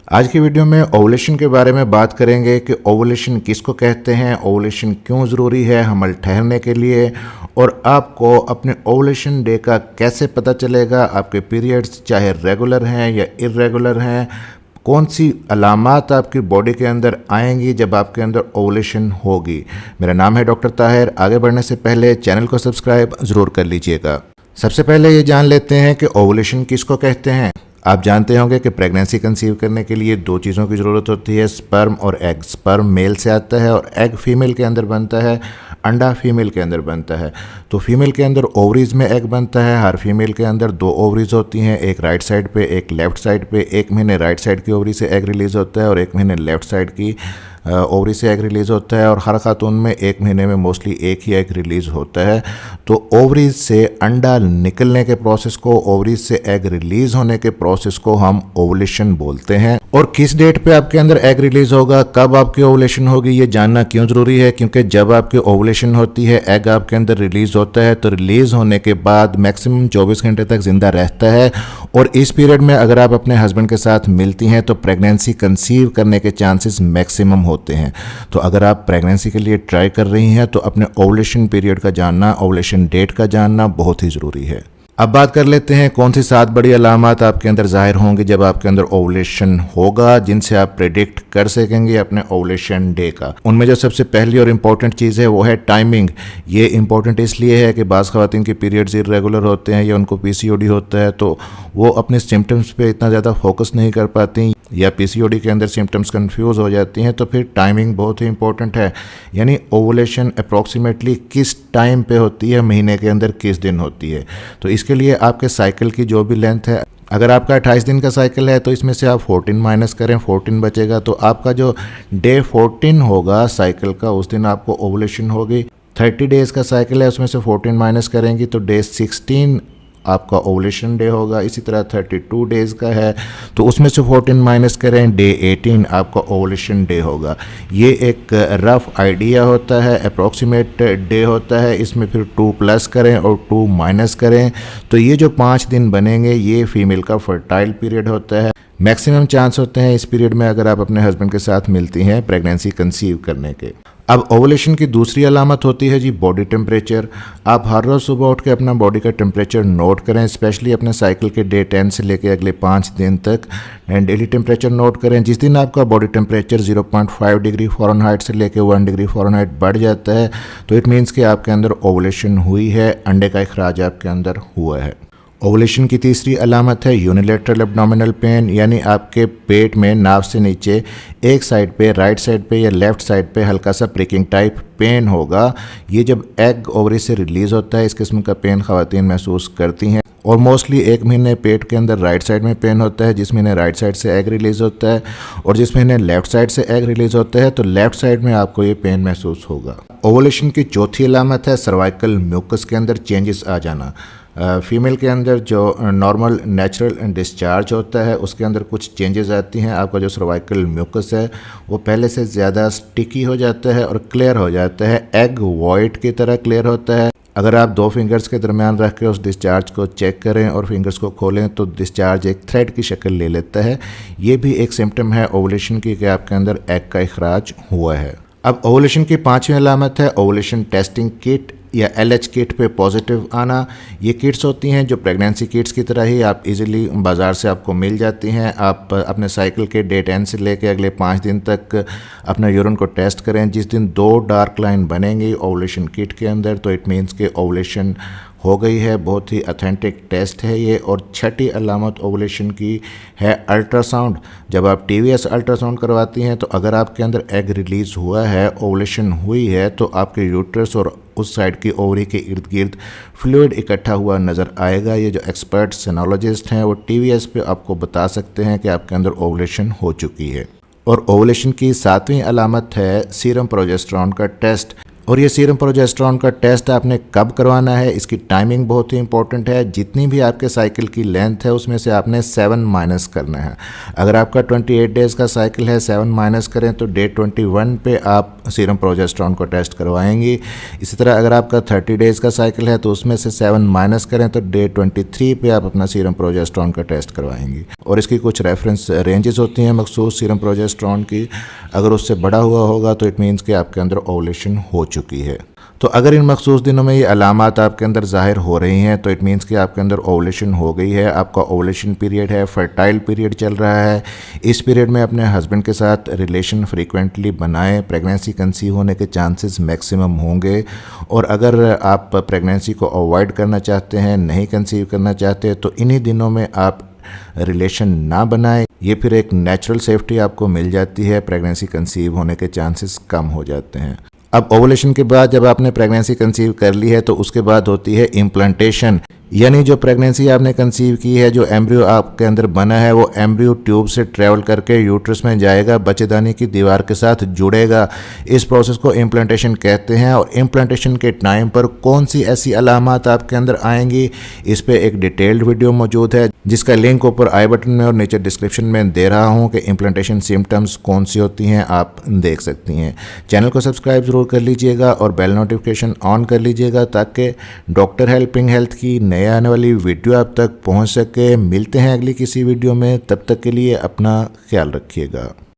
आज की वीडियो में ओवुलेशन के बारे में बात करेंगे कि ओवुलेशन किसको कहते हैं, ओवुलेशन क्यों ज़रूरी है हमल ठहरने के लिए, और आपको अपने ओवुलेशन डे का कैसे पता चलेगा। आपके पीरियड्स चाहे रेगुलर हैं या इर्रेगुलर हैं, कौन सी अलामात आपकी बॉडी के अंदर आएंगी जब आपके अंदर ओवुलेशन होगी। मेरा नाम है डॉक्टर ताहिर। आगे बढ़ने से पहले चैनल को सब्सक्राइब ज़रूर कर लीजिएगा। सबसे पहले ये जान लेते हैं कि ओवुलेशन किसको कहते हैं। आप जानते होंगे कि प्रेगनेंसी कंसीव करने के लिए दो चीज़ों की ज़रूरत होती है, स्पर्म और एग। स्पर्म मेल से आता है और एग फीमेल के अंदर बनता है, अंडा फीमेल के अंदर बनता है। तो फीमेल के अंदर ओवरीज में एग बनता है। हर फीमेल के अंदर दो ओवरीज होती हैं, एक राइट साइड पे एक लेफ़्ट साइड पे। एक महीने राइट साइड की ओवरी से एग रिलीज़ होता है और एक महीने लेफ़्ट साइड की ओवरी से एग रिलीज़ होता है। और हर खातून में एक महीने में मोस्टली एक ही एग रिलीज़ होता है। तो ओवरीज से अंडा निकलने के प्रोसेस को, ओवरीज से एग रिलीज़ होने के प्रोसेस को हम ओवुलेशन बोलते हैं। और किस डेट पे आपके अंदर एग रिलीज़ होगा, कब आपकी ओवुलेशन होगी, ये जानना क्यों ज़रूरी है। क्योंकि जब आपकी ओवुलेशन होती है, एग आपके अंदर रिलीज़ होता है, तो रिलीज़ होने के बाद मैक्सिमम 24 घंटे तक ज़िंदा रहता है। और इस पीरियड में अगर आप अपने हस्बैंड के साथ मिलती हैं तो प्रेगनेंसी कंसीव करने के चांसेस मैक्सिमम होते हैं। तो अगर आप प्रेगनेंसी के लिए ट्राई कर रही हैं तो अपने ओवुलेशन पीरियड का जानना, ओवुलेशन डेट का जानना बहुत ही ज़रूरी है। अब बात कर लेते हैं कौन सी 7 बड़ी अलामात आपके अंदर ज़ाहिर होंगी जब आपके अंदर ओवुलेशन होगा, जिनसे आप प्रेडिक्ट कर सकेंगे अपने ओवुलेशन डे का। उनमें जो सबसे पहली और इम्पॉर्टेंट चीज़ है वो है टाइमिंग। ये इम्पॉर्टेंट इसलिए है कि बाज़ ख़वातीन के पीरियड्स इर्रेगुलर होते हैं या उनको पीसीओडी होता है, तो वो अपने सिम्टम्स पे इतना ज़्यादा फोकस नहीं कर पाती या पीसीओडी के अंदर सिम्टम्स कंफ्यूज हो जाती हैं। तो फिर टाइमिंग बहुत ही इंपॉर्टेंट है। यानी ओवुलेशन अप्रॉक्सीमेटली किस टाइम पे होती है, महीने के अंदर किस दिन होती है। तो इसके लिए आपके साइकिल की जो भी लेंथ है, अगर आपका 28 दिन का साइकिल है तो इसमें से आप 14 माइनस करें, 14 बचेगा। तो आपका जो डे 14 होगा साइकिल का, उस दिन आपको ओवुलेशन होगी। 30 डेज़ का साइकिल है, उसमें से 14 माइनस करेंगी तो डे 16 आपका ओवुलेशन डे होगा। इसी तरह 32 डेज़ का है तो उसमें से 14 माइनस करें, डे 18 आपका ओवुलेशन डे होगा। ये एक रफ आइडिया होता है, अप्रॉक्सीमेट डे होता है। इसमें फिर 2 प्लस करें और 2 माइनस करें तो ये जो 5 दिन बनेंगे ये फीमेल का फर्टाइल पीरियड होता है। मैक्सिमम चांस होते हैं इस पीरियड में अगर आप अपने हस्बैंड के साथ मिलती हैं प्रेगनेंसी कंसीव करने के। अब ओवुलेशन की दूसरी अलामत होती है जी बॉडी टेम्परेचर। आप हर रोज़ सुबह उठ के अपना बॉडी का टेम्परेचर नोट करें, स्पेशली अपने साइकिल के डे 10 से लेके अगले 5 दिन तक एंड डेली टेम्परेचर नोट करें। जिस दिन आपका बॉडी टेम्परेचर 0.5 डिग्री फ़ारेनहाइट से लेके 1 डिग्री फ़ारेनहाइट बढ़ जाता है तो इट मीन्स कि आपके अंदर ओवुलेशन हुई है, अंडे का इखराज आपके अंदर हुआ है। ओवुलेशन की तीसरी अलामत है यूनिलेटरल एब्डोमिनल पेन, यानी आपके पेट में नाभ से नीचे एक साइड पे, राइट साइड पे या लेफ़्ट साइड पे हल्का सा प्रिकिंग टाइप पेन होगा। ये जब एग ओवरी से रिलीज़ होता है इस किस्म का पेन ख़वातीन महसूस करती हैं। और मोस्टली एक महीने पेट के अंदर राइट साइड में पेन होता है, जिस महीने राइट साइड से एग रिलीज़ होता है, और जिस महीने लेफ़्ट साइड से एग रिलीज़ होता है तो लेफ़्ट साइड में आपको ये पेन महसूस होगा। ओवुलेशन की चौथी अलामत है सर्वाइकल म्यूकस के अंदर चेंजेस आ जाना। फीमेल के अंदर जो नॉर्मल नेचुरल डिस्चार्ज होता है उसके अंदर कुछ चेंजेस आती हैं। आपका जो सर्वाइकल म्यूकस है वो पहले से ज़्यादा स्टिकी हो जाता है और क्लियर हो जाता है, एग वाइट की तरह क्लियर होता है। अगर आप 2 फिंगर्स के दरमियान रख के उस डिस्चार्ज को चेक करें और फिंगर्स को खोलें तो डिस्चार्ज एक थ्रेड की शक्ल ले लेता है। ये भी एक सिम्टम है ओवुलेशन की कि आपके अंदर एग का इखराज हुआ है। अब ओवुलेशन की 5वीं अलामत है ओवुलेशन टेस्टिंग किट या LH किट पे पॉजिटिव आना। ये किट्स होती हैं जो प्रेगनेंसी किट्स की तरह ही आप इजीली बाज़ार से आपको मिल जाती हैं। आप अपने साइकिल के डे 10 से लेके अगले 5 दिन तक अपना यूरिन को टेस्ट करें। जिस दिन 2 डार्क लाइन बनेंगी ओवुलेशन किट के अंदर तो इट मीन्स के ओवुलेशन हो गई है। बहुत ही ऑथेंटिक टेस्ट है ये। और छठी अलामत ओवुलेशन की है अल्ट्रासाउंड। जब आप TVS अल्ट्रासाउंड करवाती हैं तो अगर आपके अंदर एग रिलीज़ हुआ है, ओवुलेशन हुई है, तो आपके यूट्रस और उस साइड की ओवरी के इर्द गिर्द फ्लूइड इकट्ठा हुआ नज़र आएगा। ये जो एक्सपर्ट सेनोलॉजिस्ट हैं वो TVS पे आपको बता सकते हैं कि आपके अंदर ओवुलेशन हो चुकी है। और ओवुलेशन की 7वीं अलामत है सीरम प्रोजेस्टेरॉन का टेस्ट। और ये सीरम प्रोजेस्टेरॉन का टेस्ट आपने कब करवाना है, इसकी टाइमिंग बहुत ही इंपॉर्टेंट है। जितनी भी आपके साइकिल की लेंथ है उसमें से आपने 7 माइनस करना है। अगर आपका 28 डेज़ का साइकिल है, 7 माइनस करें तो डे 21 पे आप सीरम प्रोजेस्टेरॉन को टेस्ट करवाएंगे। इसी तरह अगर आपका 30 डेज़ का साइकिल है तो उसमें से 7 माइनस करें तो डे 23 पे आप अपना सीरम प्रोजेस्टेरॉन का टेस्ट करवाएंगे। और इसकी कुछ रेफरेंस रेंजेस होती हैं मखसूस सीरम प्रोजेस्टेरॉन की। अगर उससे बड़ा हुआ होगा तो इट मीन्स कि आपके अंदर ओवुलेशन हो चुकी है। तो अगर इन मखसूस दिनों में ये अलामात आपके अंदर ज़ाहिर हो रही हैं तो इट मीन्स कि आपके अंदर ओवुलेशन हो गई है, आपका ओवुलेशन पीरियड है, फर्टाइल पीरियड चल रहा है। इस पीरियड में अपने हस्बैंड के साथ रिलेशन फ्रीक्वेंटली बनाएं, प्रेगनेंसी कंसीव होने के चांसेस मैक्सिमम होंगे। और अगर आप प्रेगनेंसी को अवॉइड करना चाहते हैं, नहीं कंसीव करना चाहते, तो इन्हीं दिनों में आप रिलेशन ना बनाएं। ये फिर एक नेचुरल सेफ्टी आपको मिल जाती है, प्रेगनेंसी कंसीव होने के चांसेस कम हो जाते हैं। अब ओवुलेशन के बाद जब आपने प्रेगनेंसी कंसीव कर ली है तो उसके बाद होती है इम्प्लांटेशन, यानी जो प्रेगनेंसी आपने कंसीव की है, जो एम्ब्रियो आपके अंदर बना है वो एम्ब्रियो ट्यूब से ट्रेवल करके यूट्रस में जाएगा, बच्चेदानी की दीवार के साथ जुड़ेगा। इस प्रोसेस को इम्प्लांटेशन कहते हैं। और इम्प्लांटेशन के टाइम पर कौन सी ऐसी अलामात आपके अंदर आएंगी, इस पे एक डिटेल्ड वीडियो मौजूद है जिसका लिंक ऊपर आई बटन में और नीचे डिस्क्रिप्शन में दे रहा हूँ कि इम्प्लांटेशन सिम्टम्स कौन सी होती हैं, आप देख सकती हैं। चैनल को सब्सक्राइब ज़रूर कर लीजिएगा और बेल नोटिफिकेशन ऑन कर लीजिएगा ताकि डॉक्टर हेल्पिंग हेल्थ की नए आने वाली वीडियो आप तक पहुंच सके। मिलते हैं अगली किसी वीडियो में, तब तक के लिए अपना ख्याल रखिएगा।